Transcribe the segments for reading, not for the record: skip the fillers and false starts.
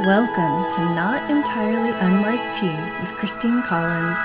Welcome to Not Entirely Unlike Tea with Christine Collins.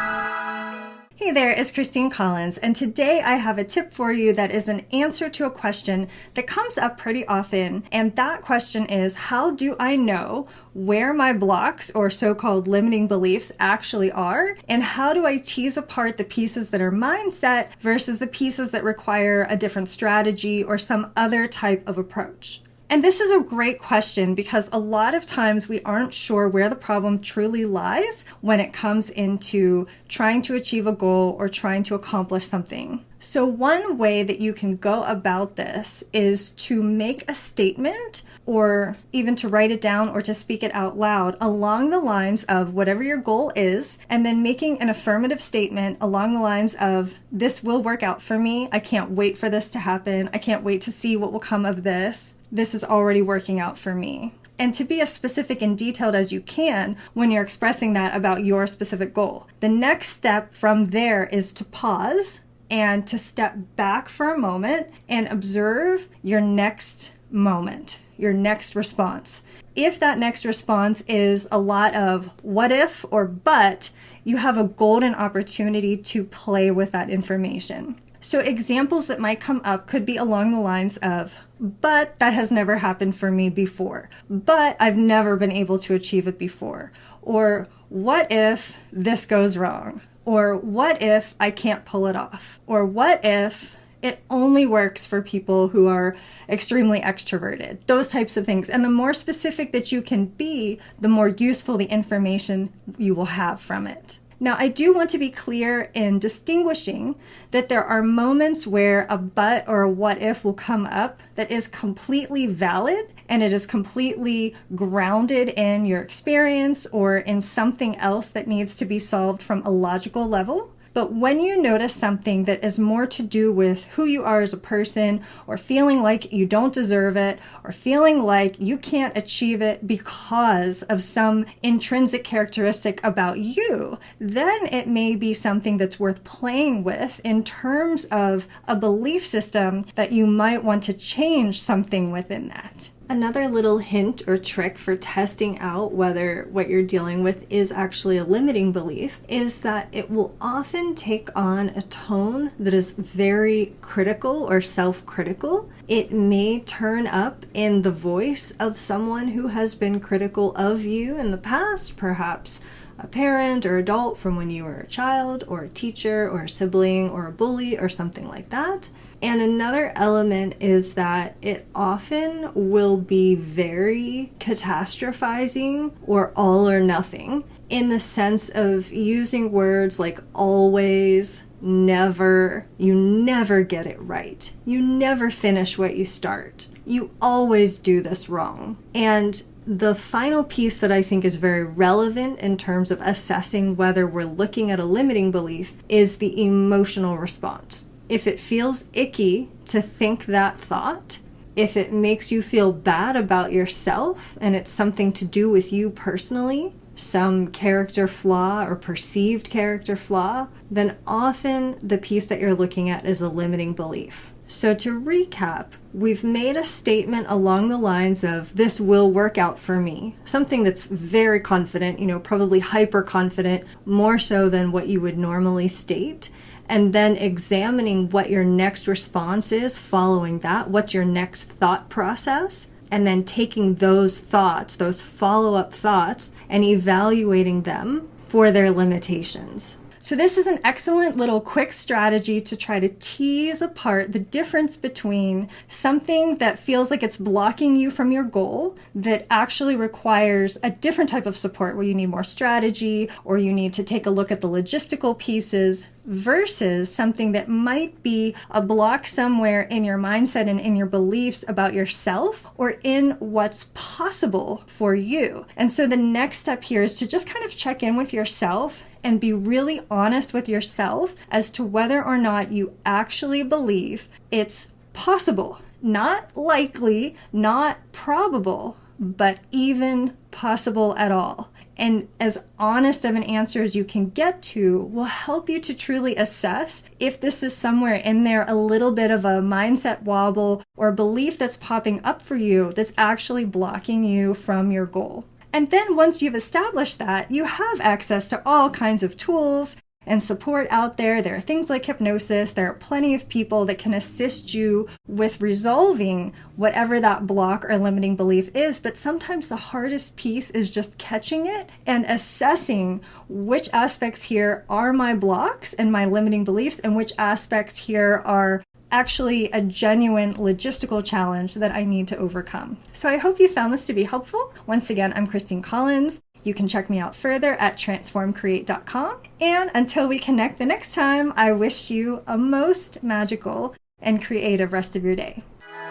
Hey there, it's Christine Collins, and today I have a tip for you that is an answer to a question that comes up pretty often, and that question is, how do I know where my blocks or so-called limiting beliefs actually are, and how do I tease apart the pieces that are mindset versus the pieces that require a different strategy or some other type of approach? And this is a great question because a lot of times we aren't sure where the problem truly lies when it comes into trying to achieve a goal or trying to accomplish something. So one way that you can go about this is to make a statement or even to write it down or to speak it out loud along the lines of whatever your goal is, and then making an affirmative statement along the lines of, this will work out for me. I can't wait for this to happen. I can't wait to see what will come of this. This is already working out for me. And to be as specific and detailed as you can when you're expressing that about your specific goal. The next step from there is to pause and to step back for a moment and observe your next moment, your next response. If that next response is a lot of what if or but, you have a golden opportunity to play with that information. So examples that might come up could be along the lines of, but that has never happened for me before, but I've never been able to achieve it before, or what if this goes wrong, or what if I can't pull it off, or what if it only works for people who are extremely extroverted, those types of things. And the more specific that you can be, the more useful the information you will have from it. Now, I do want to be clear in distinguishing that there are moments where a but or a what if will come up that is completely valid and it is completely grounded in your experience or in something else that needs to be solved from a logical level. But when you notice something that is more to do with who you are as a person, or feeling like you don't deserve it, or feeling like you can't achieve it because of some intrinsic characteristic about you, then it may be something that's worth playing with in terms of a belief system that you might want to change something within that. Another little hint or trick for testing out whether what you're dealing with is actually a limiting belief is that it will often take on a tone that is very critical or self-critical. It may turn up in the voice of someone who has been critical of you in the past, perhaps a parent or adult from when you were a child, or a teacher or a sibling or a bully or something like that. And another element is that it often will be very catastrophizing or all or nothing, in the sense of using words like always, never, you never get it right, you never finish what you start, you always do this wrong. And the final piece that I think is very relevant in terms of assessing whether we're looking at a limiting belief is the emotional response. If it feels icky to think that thought, if it makes you feel bad about yourself and it's something to do with you personally, some character flaw or perceived character flaw, then often the piece that you're looking at is a limiting belief. So to recap, we've made a statement along the lines of, this will work out for me. Something that's very confident, probably hyper confident, more so than what you would normally state. And then examining what your next response is following that. What's your next thought process? And then taking those thoughts, those follow-up thoughts, and evaluating them for their limitations. So this is an excellent little quick strategy to try to tease apart the difference between something that feels like it's blocking you from your goal that actually requires a different type of support where you need more strategy or you need to take a look at the logistical pieces versus something that might be a block somewhere in your mindset and in your beliefs about yourself or in what's possible for you. And so the next step here is to just kind of check in with yourself and be really honest with yourself as to whether or not you actually believe it's possible. Not likely, not probable, but even possible at all. And as honest of an answer as you can get to will help you to truly assess if this is somewhere in there a little bit of a mindset wobble or belief that's popping up for you that's actually blocking you from your goal. And then once you've established that, you have access to all kinds of tools and support out there. There are things like hypnosis. There are plenty of people that can assist you with resolving whatever that block or limiting belief is. But sometimes the hardest piece is just catching it and assessing which aspects here are my blocks and my limiting beliefs, and which aspects here are actually a genuine logistical challenge that I need to overcome. So I hope you found this to be helpful. Once again, I'm Christine Collins. You can check me out further at transformcreate.com. And until we connect the next time, I wish you a most magical and creative rest of your day.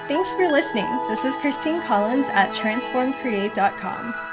Thanks for listening. This is Christine Collins at transformcreate.com.